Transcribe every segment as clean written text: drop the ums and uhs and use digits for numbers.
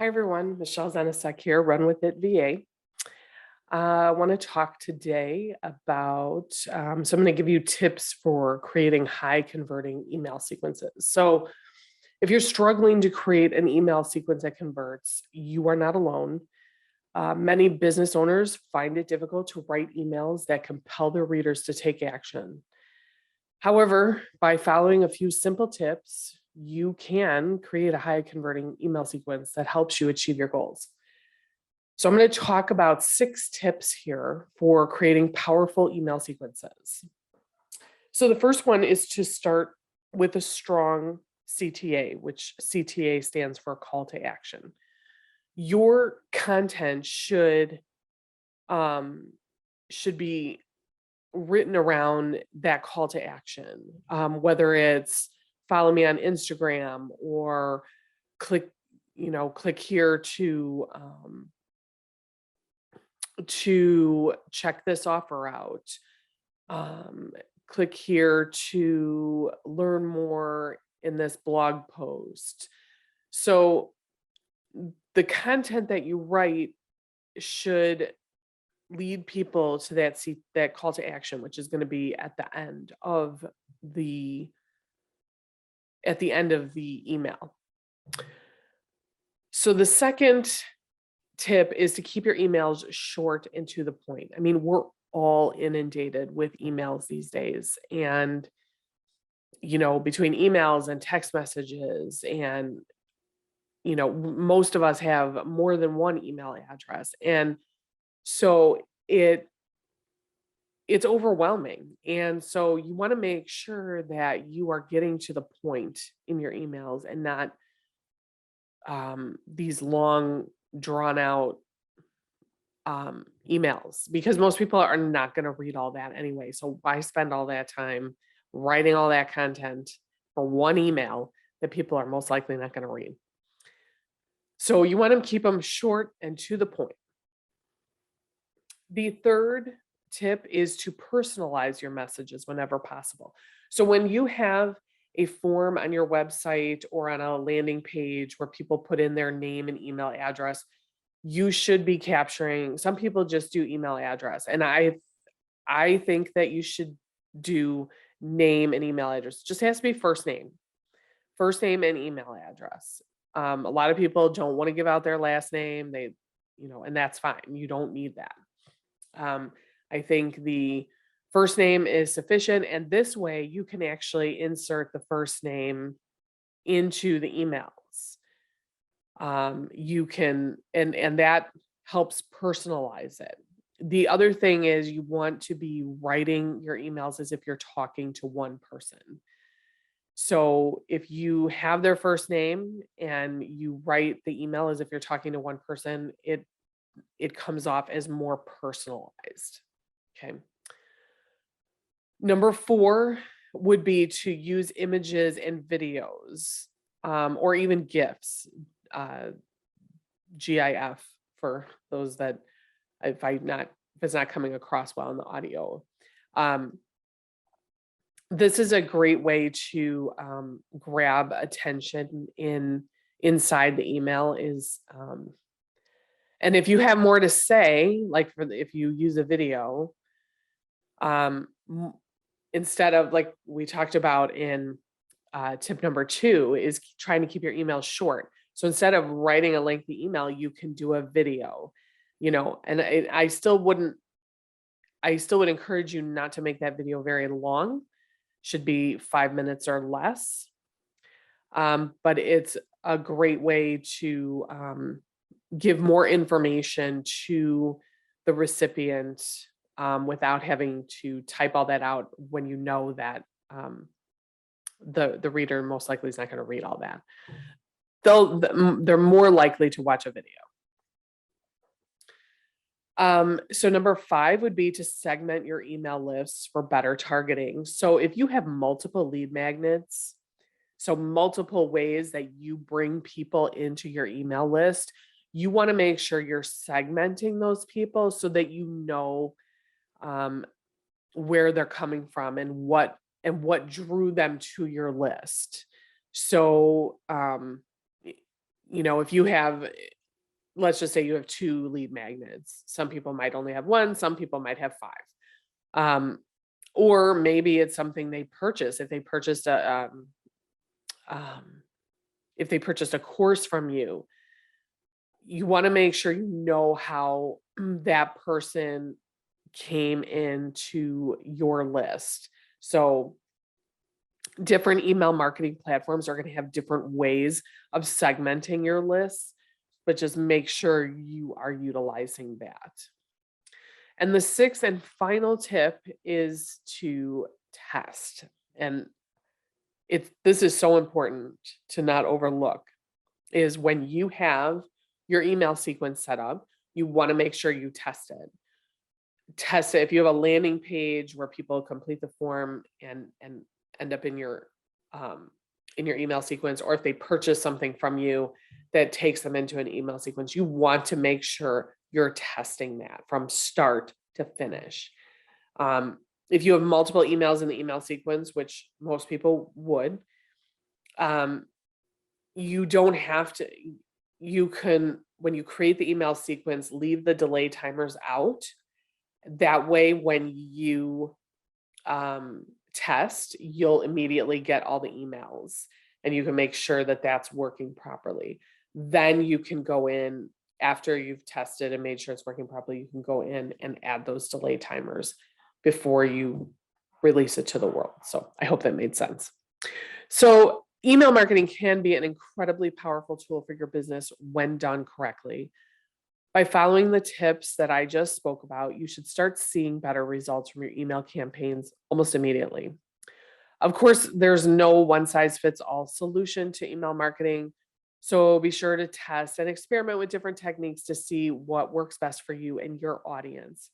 everyone, Michelle Zenisek here, Run With It VA. I want to talk today about, so I'm going to give you tips for creating high converting email sequences. So if you're struggling to create an email sequence that converts, you are not alone. Many business owners find it difficult to write emails that compel their readers to take action. However, by following a few simple tips, you can create a high converting email sequence that helps you achieve your goals. So I'm going to talk about 6 tips here for creating powerful email sequences. So the first one is to start with a strong CTA, which CTA stands for call to action. Your content should be written around that call to action, whether it's follow me on Instagram or click here to check this offer out. Click here to learn more in this blog post. So the content that you write should lead people to that call to action, which is going to be at the end of the email. So the second tip is to keep your emails short and to the point. I mean, we're all inundated with emails these days, and between emails and text messages, and most of us have more than one email address, and so it's overwhelming. And so you want to make sure that you are getting to the point in your emails and not these long drawn out emails, because most people are not going to read all that anyway. So why spend all that time writing all that content for one email that people are most likely not going to read? So you want to keep them short and to the point. The third tip is to personalize your messages whenever possible. So when you have a form on your website or on a landing page where people put in their name and email address, you should be capturing. Some people just do email address, and I think that you should do name and email address. It just has to be first name and email address. A lot of people don't want to give out their last name. And that's fine. You don't need that. I think the first name is sufficient, and this way you can actually insert the first name into the emails. You can, and that helps personalize it. The other thing is you want to be writing your emails as if you're talking to one person. So if you have their first name and you write the email as if you're talking to one person, it comes off as more personalized. Okay. Number 4 would be to use images and videos, or even GIFs, GIF for those that if it's not coming across well in the audio. This is a great way to grab attention inside the email is, and if you have more to say, like if you use a video, instead of, like we talked about in tip number 2, is trying to keep your emails short. So instead of writing a lengthy email, you can do a video, and I still would encourage you not to make that video very long. Should be 5 minutes or less. But it's a great way to give more information to the recipient without having to type all that out when you know that the reader most likely is not going to read all that. They're more likely to watch a video. So number 5 would be to segment your email lists for better targeting. So if you have multiple lead magnets, so multiple ways that you bring people into your email list, you want to make sure you're segmenting those people so that you know where they're coming from and what drew them to your list. So if you have let's just say you have 2 lead magnets. Some people might only have 1, some people might have 5. Or maybe it's something they purchase. Um, if they purchased a course from you, you want to make sure you know how that person came into your list. So different email marketing platforms are going to have different ways of segmenting your lists, but just make sure you are utilizing that. And the 6th and final tip is to test. And this is so important to not overlook, is when you have your email sequence set up, you want to make sure you test it. Test it. If you have a landing page where people complete the form and end up in your email sequence, or if they purchase something from you that takes them into an email sequence, you want to make sure you're testing that from start to finish. If you have multiple emails in the email sequence, which most people would, you don't have to, you can, when you create the email sequence, leave the delay timers out. That way, when you test, you'll immediately get all the emails and you can make sure that that's working properly. Then you can go in after you've tested and made sure it's working properly. You can go in and add those delay timers before you release it to the world. So I hope that made sense. So email marketing can be an incredibly powerful tool for your business when done correctly. By following the tips that I just spoke about, you should start seeing better results from your email campaigns almost immediately. Of course, there's no one-size-fits-all solution to email marketing, so be sure to test and experiment with different techniques to see what works best for you and your audience.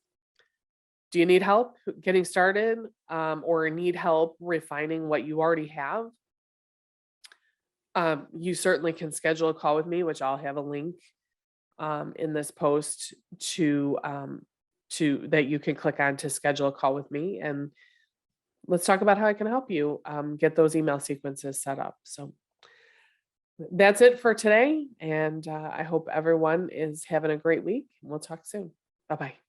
Do you need help getting started, or need help refining what you already have? You certainly can schedule a call with me, which I'll have a link in this post to that you can click on to schedule a call with me, and let's talk about how I can help you get those email sequences set up. So that's it for today, and I hope everyone is having a great week. We'll talk soon. Bye-bye.